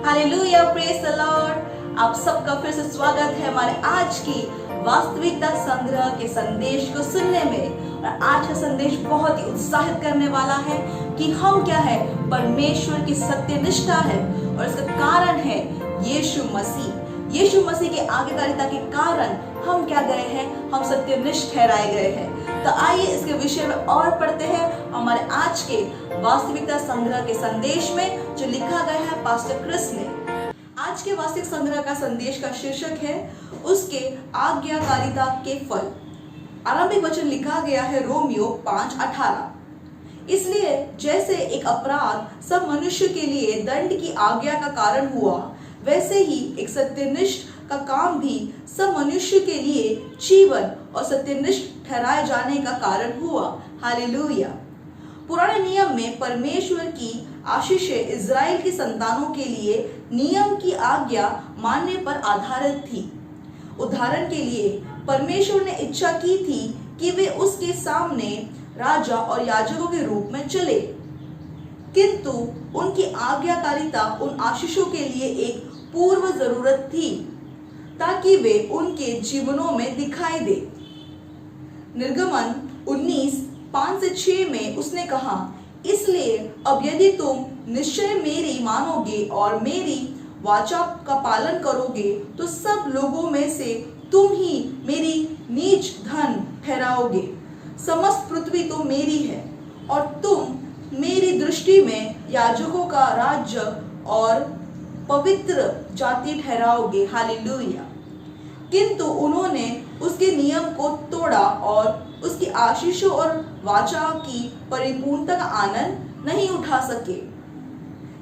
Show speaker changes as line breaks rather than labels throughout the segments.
Hallelujah, praise the Lord. आप सबका फिर से स्वागत है हमारे आज की वास्तविकता संग्रह के संदेश को सुनने में। और आज का संदेश बहुत ही उत्साहित करने वाला है कि हम क्या है, परमेश्वर की सत्यनिष्ठा है और इसका कारण है यीशु मसीह। यीशु मसीह की आज्ञाकारिता के कारण हम क्या गए हैं, हम सत्यनिष्ठ ठहराए गए हैं। तो आइए इसके विषय में और पढ़ते हैं हमारे आज के वास्तविकता संग्रह के संदेश में, जो लिखा गया है पास्टर क्रिस ने। आज के वास्तविक संग्रह का संदेश का शीर्षक है उसके आज्ञाकारिता के फल। आरंभिक वचन लिखा गया है रोमियो 5:18। इसलिए जैसे एक अपराध सब मनुष्य के लिए दंड की आज्ञा का कारण हुआ, वैसे ही एक सत्यनिष्ठ का काम भी सब मनुष्य के लिए जीवन और सत्यनिष्ठ ठहराए जाने का कारण हुआ। हालेलुया। पुराने नियम में परमेश्वर की आशीषें इज़राइल की संतानों के लिए नियम की आज्ञा मानने पर आधारित थी। उदाहरण के लिए परमेश्वर ने इच्छा की थी कि वे उसके सामने राजा और याजकों के रूप में चले, किंतु उनकी आज्ञाकारिता उन आशीषों के लिए एक पूर्व जरूरत थी ताकि वे उनके जीवनों में दिखाई दे। निर्गमन 19:5-6 में उसने कहा, इसलिए अब यदि तुम निश्चय मेरी मानोगे और मेरी वाचा का पालन करोगे, तो सब लोगों में से तुम ही मेरी निज धन ठहराओगे। समस्त पृथ्वी तो मेरी है और तुम मेरी दृष्टि में याजकों का राज्य और पवित्र जाति ठहराओगे। हालेलुया। किंतु उन्होंने उसके नियम को तोड़ा और उसकी आशीषों और वाचा की परिपूर्णता का आनंद नहीं उठा सके।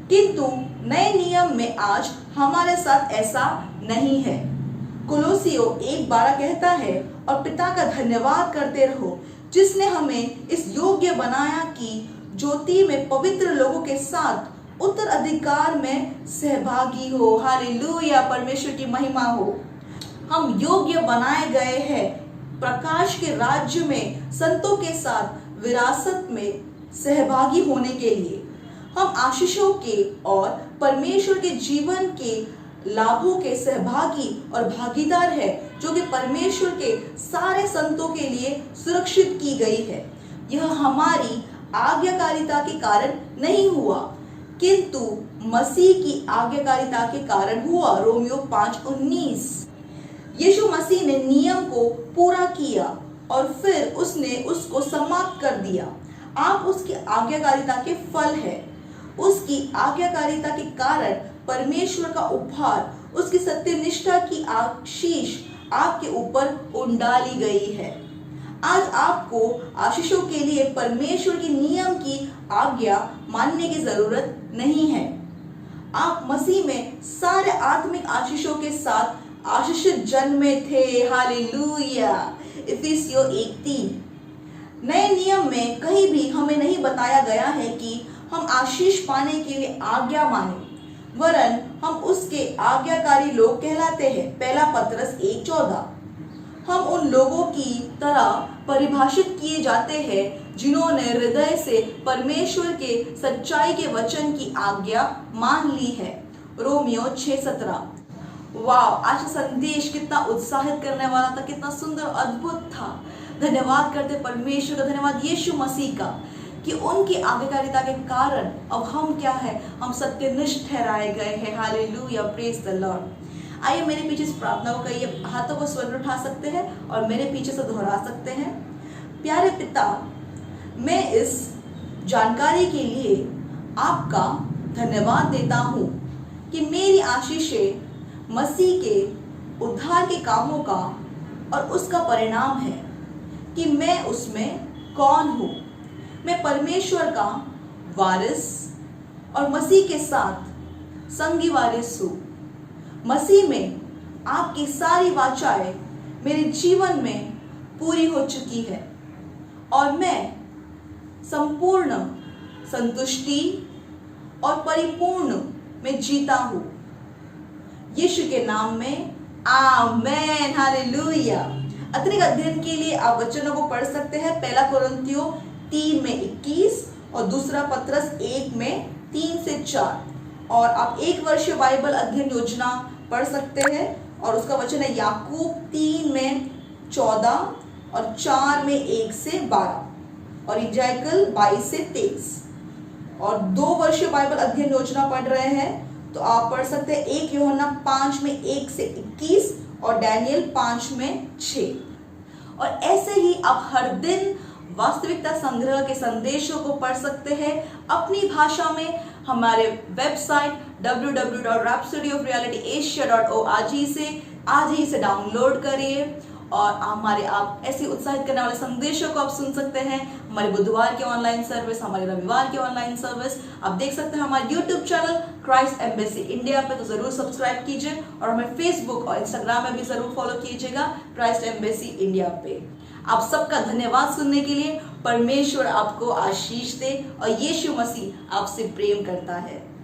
किंतु नए नियम में आज हमारे साथ ऐसा नहीं है। कुलोसियों 1:12 कहता है, और पिता का धन्यवाद करते रहो जिसने हमें इस योग्य बनाया कि ज्योति में पवित्र लोगों के साथ उत्तराधिकार में सहभागी हो। हालेलुया, परमेश्वर की महिमा हो। हम योग्य बनाए गए हैं प्रकाश के राज्य में संतों के साथ विरासत में सहभागी होने के लिए। हम आशीषों के और परमेश्वर के जीवन के लाभों के सहभागी और भागीदार है, जो कि परमेश्वर के सारे संतों के लिए सुरक्षित की गई है। यह हमारी आज्ञाकारिता के कारण नहीं हुआ, किंतु मसीह की आज्ञाकारिता के कारण हुआ। रोमियो 5:19। यीशु मसीह ने नियम को पूरा किया और फिर उसने उसको समाप्त कर दिया। आप उसकी आज्ञाकारिता के फल है। उसकी आज्ञाकारिता के कारण परमेश्वर का उपहार, उसकी सत्यनिष्ठा की आशीष आपके ऊपर उंडाली गई है। आज आपको आशीषों के लिए परमेश्वर के नियम की आज्ञा मानने की जरूरत नहीं है। आप मसीह में सारे आत्मिक आशीषों के साथ आशीषित जन्मे थे। हालेलुया। इफिसियों 1:3। नए नियम में कहीं भी हमें नहीं बताया गया है कि हम आशीष पाने के लिए आज्ञा माने, वरन हम उसके आज्ञाकारी लोग कहलाते हैं। पहला पत्रस 1:14। हम उन लोगों की तरह परिभाषित किए जाते हैं जिन्होंने हृदय से परमेश्वर के सच्चाई के वचन की आज्ञा मान ली है। रोमियो 6:17। वाह, आज का संदेश कितना उत्साहित करने वाला था, कितना सुंदर अद्भुत था। धन्यवाद करते परमेश्वर का, धन्यवाद यीशु मसीह का कि उनकी आज्ञाकारिता के कारण अब हम क्या है, हम सत्यनिष्ठ ठहराए गए हैं। Hallelujah, praise the Lord. आइए मेरे पीछे इस प्रार्थना को करिए, हाथों को स्वर उठा सकते हैं और मेरे पीछे से दोहरा सकते हैं। प्यारे पिता, मैं इस जानकारी के लिए आपका धन्यवाद देता हूँ कि मेरी आशीषें मसीह के उद्धार के कामों का और उसका परिणाम है कि मैं उसमें कौन हूँ। मैं परमेश्वर का वारिस और मसीह के साथ संगी वारिस हूँ। मसीह में आपकी सारी वाचाएं मेरे जीवन में पूरी हो चुकी है और मैं संपूर्ण संतुष्टि और परिपूर्ण में जीता हूँ। यीशु के नाम में आमेन। हालेलुया। अतिरिक्त अध्ययन के लिए आप वचनों को पढ़ सकते हैं। पहला कोरिन्थियों 3:21 और दूसरा पत्रस 1:3-4। और आप 1 वर्षीय बाइबल अध्ययन योजना पढ़ सकते हैं। और उसका वचन है याकूब 3:14 और 4:1 से 12 और इजाइकल 22 से 23। और 2 वर्षीय बाइबल अध्ययन योजना पढ़ रहे हैं तो आप पढ़ सकते हैं 1 यूहन्ना 5:1 से 21 और डैनियल 5:6। और ऐसे ही आप हर दिन वास्तविकता संग्रह के संदेशों को पढ़ सकते हैं अपनी भाषा में हमारे वेबसाइट www.rhapsodyofrealityasia.org से आज ही इसे डाउनलोड करिए। और आप ऐसे उत्साहित करने वाले संदेशों को आप सुन सकते हैं हमारे बुधवार के ऑनलाइन सर्विस, हमारे रविवार के ऑनलाइन सर्विस। आप देख सकते हैं हमारे YouTube channel Christ embassy India पे, तो जरूर सब्सक्राइब कीजिए और हमें फेसबुक और इंस्टाग्राम में भी जरूर फॉलो कीजिएगा क्राइस्ट एम्बेसी इंडिया पे। आप सबका धन्यवाद सुनने के लिए। परमेश्वर आपको आशीष दे और यीशु मसीह आपसे प्रेम करता है।